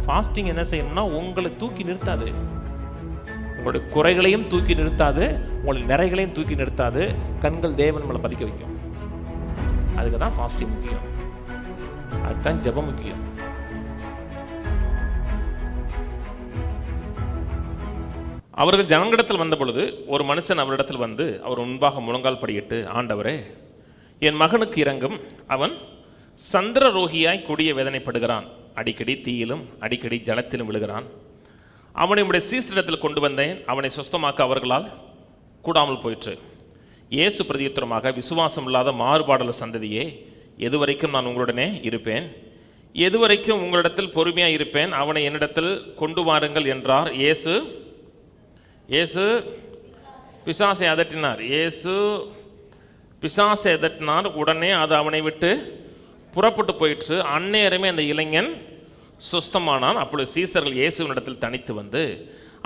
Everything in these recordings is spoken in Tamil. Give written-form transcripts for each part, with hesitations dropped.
ஃபாஸ்டிங் என்ன செய்யணும்னா உங்களை தூக்கி நிறுத்தாது, உங்களுடைய குறைகளையும் தூக்கி நிறுத்தாது, உங்களுடைய நிறைகளையும் தூக்கி நிறுத்தாது. கண்கள் தேவன் நம்மளை பதிக்க வைக்கும். அதுக்கு தான் ஃபாஸ்டிங் முக்கியம், அதுக்கு தான் ஜெபம் முக்கியம். அவர்கள் ஜனங்களிடத்தில் வந்த பொழுது ஒரு மனுஷன் அவரிடத்தில் வந்து அவர் முன்பாக முழங்கால் படியிட்டு, ஆண்டவரே, என் மகனுக்கு இரங்கும், அவன் சந்திரரோகியாய் கொடிய வேதனைப்படுகிறான், அடிக்கடி தீயிலும் அடிக்கடி ஜலத்திலும் விழுகிறான். அவனை உடைய சீசரிடத்தில் கொண்டு வந்தேன், அவனை சுஸ்தமாக்க அவர்களால் கூடாமல் போயிற்று. இயேசு பிரதியுத்தரமாக, விசுவாசம் இல்லாத மாறுபாடுள்ள சந்ததியே, எதுவரைக்கும் நான் உங்களுடனே இருப்பேன், எதுவரைக்கும் உங்களிடத்தில் பொறுமையாக இருப்பேன், அவனை என்னிடத்தில் கொண்டு வாருங்கள் என்றார். இயேசு பிசாசை அதட்டினார். பிசாசை அதட்டினார். உடனே அது அவனை விட்டு புறப்பட்டு போயிற்று. அந்நேரமே அந்த இளைஞன் சுஸ்தமானான். அப்பொழுது சீசர்கள் இயேசுவினிடத்தில் தனித்து வந்து,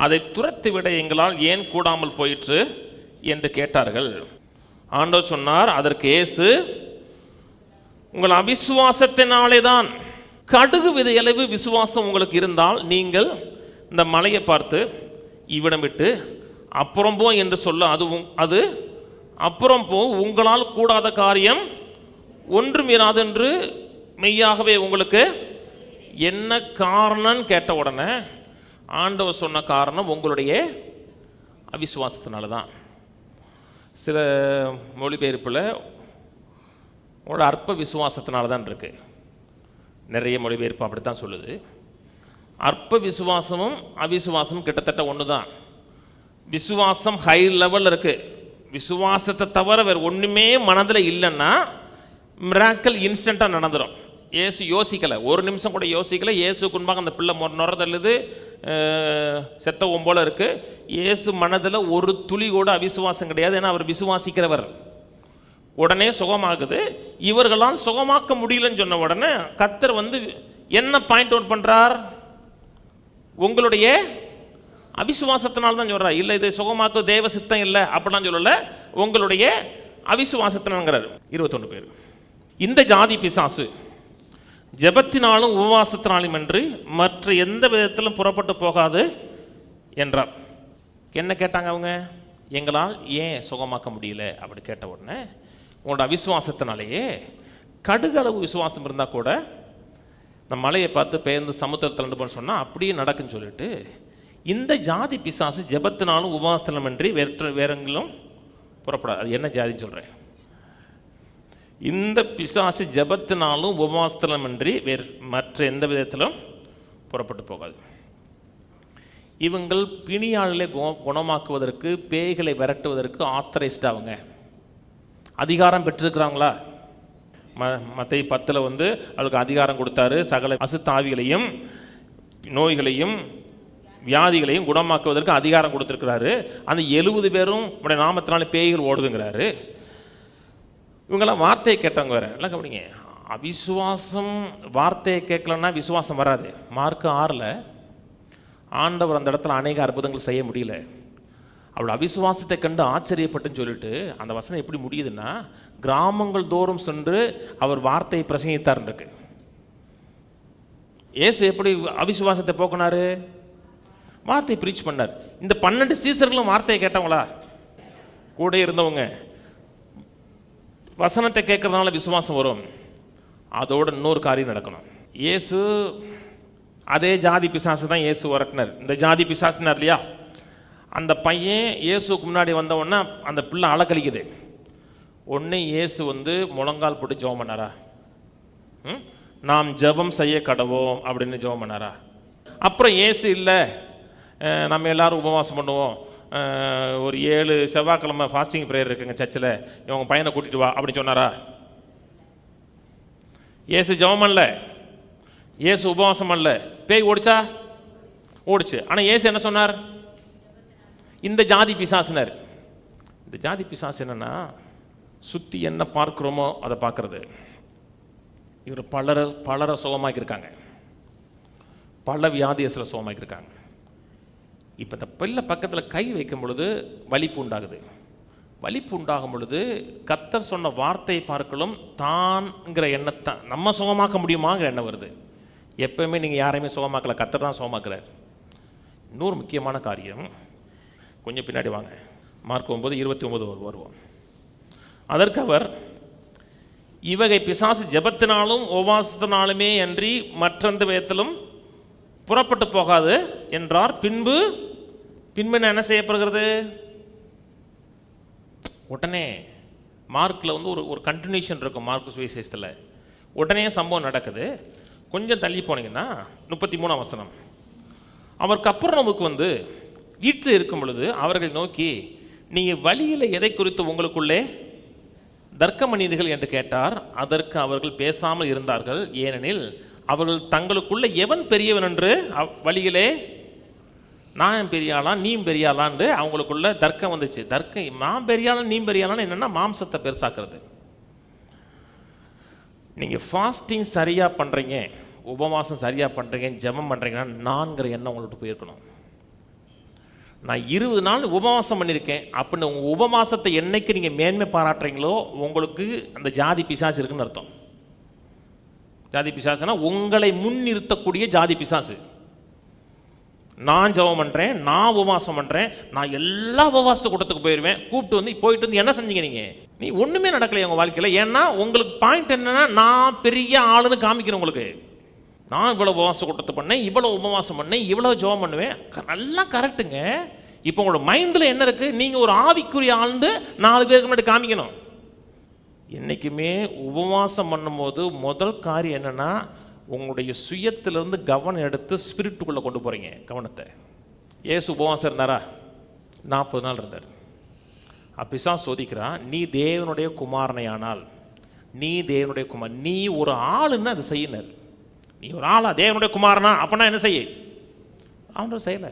அதை துரத்திவிட எங்களால் ஏன் கூடாமல் போயிற்று என்று கேட்டார்கள். ஆண்டவர் சொன்னார், அதற்கு இயேசு, உங்கள் அவிசுவாசத்தினாலே தான். கடுகு விதையளவு விசுவாசம் உங்களுக்கு இருந்தால் நீங்கள் இந்த மலையை பார்த்து இவ்விடம் விட்டு அப்புறம் போ என்று சொல்ல அது அப்புறம் போ, உங்களால் கூடாத காரியம் ஒன்றும் இராது என்று மெய்யாகவே உங்களுக்கு என்ன காரணம் கேட்ட உடனே ஆண்டவர் சொன்ன காரணம் உங்களுடைய அவிசுவாசத்தினால தான். சில மொழிபெயர்ப்பில் உங்களோட அற்ப விசுவாசத்தினால தான் இருக்கு. நிறைய மொழிபெயர்ப்பு அப்படி தான் சொல்லுது. அற்ப விசுவாசமும் அவிசுவாசமும் கிட்டத்தட்ட ஒன்று தான். விசுவாசம் ஹை லெவலில் இருக்குது. விசுவாசத்தை தவிர வேறு ஒன்றுமே மனதில் இல்லைன்னா மிராக்கிள் இன்ஸ்டண்ட்டாக நடந்துடும். இயேசு யோசிக்கலை, ஒரு நிமிஷம் கூட யோசிக்கலை. இயேசுக்கு முன்பாக அந்த பிள்ளை நுரதல்லுது, செத்தவும் போல இருக்குது. இயேசு மனதில் ஒரு துளி கூட அவிசுவாசம் கிடையாது. ஏன்னா அவர் விசுவாசிக்கிறவர். உடனே சுகமாகுது. இவர்களால் சுகமாக்க முடியலன்னு சொன்ன உடனே கர்த்தர் வந்து என்ன பாயிண்ட் அவுட் பண்ணுறார்? உங்களுடைய அவிசுவாசத்தினால தான் சொல்கிறார். இல்லை இது சுகமாக்க தேவ சித்தம் இல்லை அப்படிலாம் சொல்லலை, உங்களுடைய அவிசுவாசத்தினாங்கிறார். 21 பேர். இந்த ஜாதி பிசாசு ஜெபத்தினாலும் உபவாசத்தினாலும் என்று மற்ற எந்த விதத்திலும் புறப்பட்டு போகாது என்றார். என்ன கேட்டாங்க அவங்க? எங்களால் ஏன் சுகமாக்க முடியல அப்படி கேட்ட உடனே, உங்களோட அவிசுவாசத்தினாலேயே, கடுகளவு விசுவாசம் இருந்தால் கூட இந்த மலையை பார்த்து பெயர்ந்து சமுத்திரத்தில் போன்னு சொன்னால் அப்படியே நடக்குன்னு சொல்லிட்டு, இந்த ஜாதி பிசாசு ஜெபத்தினாலும் உபவாசத்திலும் என்று வேறெங்கிலும் புறப்படாது. அது என்ன ஜாதின்னு சொல்கிறேன். இந்த பிசாசு ஜெபத்தினாலும் உபவாசத்திலும் என்று மற்ற எந்த விதத்திலும் புறப்பட்டு போகாது. இவங்கள் பிணியாளர்களை குணமாக்குவதற்கு, பேய்களை விரட்டுவதற்கு ஆத்தரைஸ்ட். அவங்க அதிகாரம் பெற்றிருக்கிறாங்களா? மத்தேயு 10 வந்து அவளுக்கு அதிகாரம் கொடுத்தாரு. சகல அசுத்தாவிகளையும் நோய்களையும் வியாதிகளையும் குணமாக்குவதற்கு அதிகாரம் கொடுத்துருக்கிறாரு. அந்த 70 பேரும் உடைய நாமத்தினால பேய்கள் ஓடுதுங்கிறாரு. இவங்கெல்லாம் வார்த்தையை கேட்டவங்க வேற. எல்லாம் கவனிங்க, அவிசுவாசம் வார்த்தையை கேட்கலன்னா விசுவாசம் வராது. மார்க் 6 ஆண்டவர் அந்த இடத்துல அநேக அற்புதங்கள் செய்ய முடியல. அவள் அவிசுவாசத்தை கண்டு ஆச்சரியப்பட்டுன்னு சொல்லிட்டு அந்த வசனம் எப்படி முடியுதுன்னா, கிராமங்கள் தோறும் சென்று அவர் வார்த்தையை பிரசங்கித்தார் இருக்கு. இயேசு எப்படி அவிசுவாசத்தை போக்குனாரு? வார்த்தையை பிரீச் பண்ணார். இந்த 12 சீசர்களும் வார்த்தையை கேட்டவங்களா? கூட இருந்தவங்க. வசனத்தை கேட்கறதுனால விசுவாசம் வரும். அதோட இன்னொரு காரியம் நடக்கணும். இயேசு அதே ஜாதி பிசாசு தான் இயேசு வரட்டினார். இந்த ஜாதி பிசாசுனார் இல்லையா, அந்த பையன் இயேசுக்கு முன்னாடி வந்தவொடனே அந்த பிள்ளை அலக்கழிக்குது. ஒன்று இயேசு வந்து முழங்கால் போட்டு ஜெபம் பண்ணாரா? நாம் ஜெபம் செய்ய கடவோம் அப்படின்னு ஜெபம் பண்ணாரா? அப்புறம் இயேசு இல்லை, நம்ம எல்லாரும் உபவாசம் பண்ணுவோம், ஒரு 7 செவ்வாய்க்கிழமை ஃபாஸ்டிங் ப்ரேயர் இருக்குங்க சர்ச்சில், இவங்க பையனை கூட்டிகிட்டு வா அப்படின்னு சொன்னாரா? இயேசு ஜெபம் பண்ணல, இயேசு உபவாசம் பண்ணல. பேய் ஓடிச்சா? ஓடிச்சு. ஆனால் இயேசு என்ன சொன்னார்? இந்த ஜாதி பிசாசினர். இந்த ஜாதி பிசாசு என்னன்னா, சுற்றி என்ன பார்க்குறோமோ அதை பார்க்கறது. இவர் பலரை சுகமாக்கியிருக்காங்க, பல வியாதியசில் சுகமாக்கியிருக்காங்க. இப்போ இந்த பிள்ளை பக்கத்தில் கை வைக்கும் பொழுது வலிப்பு உண்டாகுது. வலிப்பு உண்டாகும் பொழுது கர்த்தர் சொன்ன வார்த்தையை பார்க்கலும் தான்ங்கிற எண்ணத்தை நம்ம சுகமாக்க முடியுமாங்கிற எண்ணம் வருது. எப்பவுமே நீங்கள் யாரையுமே சுகமாக்கல, கர்த்தர் தான் சுகமாக்குறார். இன்னொரு முக்கியமான காரியம், கொஞ்சம் பின்னாடி வாங்க, மார்க் 9:29 வருவோம். அதற்கு அவர், இவகை பிசாசு ஜெபத்தினாலும் உபவாசத்தினாலுமே அன்றி மற்றெந்த விதத்திலும் புறப்பட்டு போகாது என்றார். பின்பு என்ன செய்யப்படுகிறது? உடனே மார்க்கில் ஒரு கண்டினியூஷன் இருக்கும். மார்க் சுவிசேஷத்தில் உடனே சம்பவம் நடக்குது. கொஞ்சம் தள்ளி போனீங்கன்னா 33 வசனம். அவருக்கு அப்புறம் நமக்கு வீட்டில் இருக்கும் பொழுது அவர்களை நோக்கி, நீங்கள் வழியில் எதை குறித்து உங்களுக்குள்ளே தர்க்கம் பண்ணினீர்கள் என்று கேட்டார். அதற்கு அவர்கள் பேசாமல் இருந்தார்கள். ஏனெனில் அவர்கள் தங்களுக்குள்ள எவன் பெரியவன் என்று வழியிலே, நான் பெரியாளா நீ பெரியாளான்னு அவங்களுக்குள்ள தர்க்கம் வந்துச்சு. தர்க்கம், நான் பெரியாளா நீ பெரியாளான்னு என்னென்னா மாம்சத்தை பெருசாக்குறது. நீங்கள் ஃபாஸ்டிங் சரியாக பண்ணுறீங்க, உபவாசம் சரியாக பண்ணுறீங்க, ஜெபம் பண்ணுறீங்கன்னா நான்கிற எண்ணம் உங்கள்கிட்ட போயிருக்கணும். நான் 20 நாள் உபவாசம் பண்ணியிருக்கேன் அப்படின்னு உங்கள் உபவாசத்தை என்னைக்கு நீங்கள் மேன்மை பாராட்டுறீங்களோ உங்களுக்கு அந்த ஜாதி பிசாசு இருக்குன்னு அர்த்தம். ஜாதி பிசாசுனா உங்களை முன்னிறுத்தக்கூடிய ஜாதி பிசாசு. நான் ஜெபம் பண்ணுறேன், நான் உபவாசம் பண்ணுறேன், நான் எல்லா உபவாச கூட்டத்துக்கு போயிடுவேன், போயிட்டு வந்து என்ன செஞ்சீங்க நீங்கள்? நீ ஒன்றுமே நடக்கலையே உங்கள் வாழ்க்கையில். ஏன்னா உங்களுக்கு பாயிண்ட் என்னென்னா, நான் பெரிய ஆளுன்னு காமிக்கிறேன் உங்களுக்கு. நான் இவ்வளோ உபவாச கூட்டத்தை பண்ணேன், இவ்வளோ உபவாசம் பண்ணேன், இவ்வளோ ஜெபம் பண்ணுவேன், நல்லா கரெக்டுங்க. இப்போ உங்களோட மைண்டில் என்ன இருக்குது? நீங்கள் ஒரு ஆவிக்குரிய ஆழ்ந்து 4 பேருக்கு முன்னாடி காமிக்கணும். என்றைக்குமே உபவாசம் பண்ணும்போது முதல் காரியம் என்னென்னா, உங்களுடைய சுயத்திலிருந்து கவனம் எடுத்து ஸ்பிரிட்டுக்குள்ளே கொண்டு போகிறீங்க கவனத்தை. ஏசு உபவாசம் இருந்தாரா? 40 நாள் இருந்தார். பிசாசு சோதிக்கிறான், நீ தேவனுடைய குமாரனை ஆனால், நீ தேவனுடைய குமார், நீ ஒரு ஆளுன்னு அது செய்யினர். நீ ஒரு ஆளா தேவனுடைய குமாரனா அப்படின்னா என்ன செய்ய? அவனோட செய்யலை.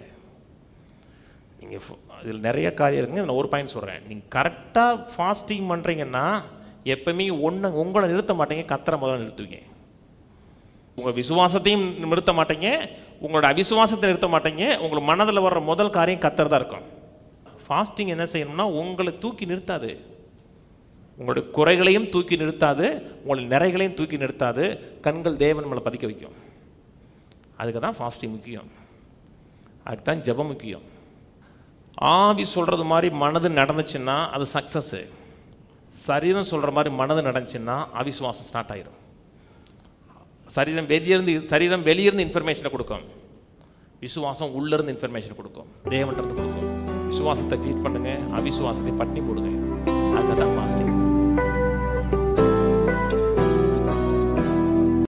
நீங்கள் இதில் நிறைய காரியம் இருக்குங்க. நான் ஒரு பாயிண்ட் சொல்கிறேன். நீங்கள் கரெக்டாக ஃபாஸ்டிங் பண்ணுறீங்கன்னா எப்பவுமே உங்களை நிறுத்த மாட்டீங்க, கர்த்தரை முதல்ல நிறுத்துவீங்க. உங்கள் விசுவாசத்தையும் நிறுத்த மாட்டீங்க, உங்களோட அவிசுவாசத்தை நிறுத்த மாட்டீங்க. உங்கள் மனதில் வர்ற முதல் காரியம் கர்த்தர் தான் இருக்கும். ஃபாஸ்டிங் என்ன செய்யணும்னா உங்களை தூக்கி நிறுத்தாது, உங்களுடைய குறைகளையும் தூக்கி நிறுத்தாது, உங்களுடைய நிறைகளையும் தூக்கி நிறுத்தாது. கண்கள் தேவன் நம்மளை பதிக்க வைக்கும். அதுக்கு தான் ஃபாஸ்டிங் முக்கியம், அதுக்கு தான் ஜெபம் முக்கியம். ஆவி சொல்கிறது மாதிரி மனது நடந்துச்சுன்னா அது சக்ஸஸ்ஸு. சரீரம் சொல்கிற மாதிரி மனது நடந்துச்சுன்னா அவிசுவாசம் ஸ்டார்ட் ஆகிடும். சரீரம் வெளியிருந்து இன்ஃபர்மேஷனை கொடுக்கும், விசுவாசம் உள்ளேருந்து இன்ஃபர்மேஷன் கொடுக்கும், தேவன்கிட்ட கொடுக்கும். விசுவாசத்தை ட்ரீட் பண்ணுங்க, அவிசுவாசத்தை பட்டினி போடுங்க.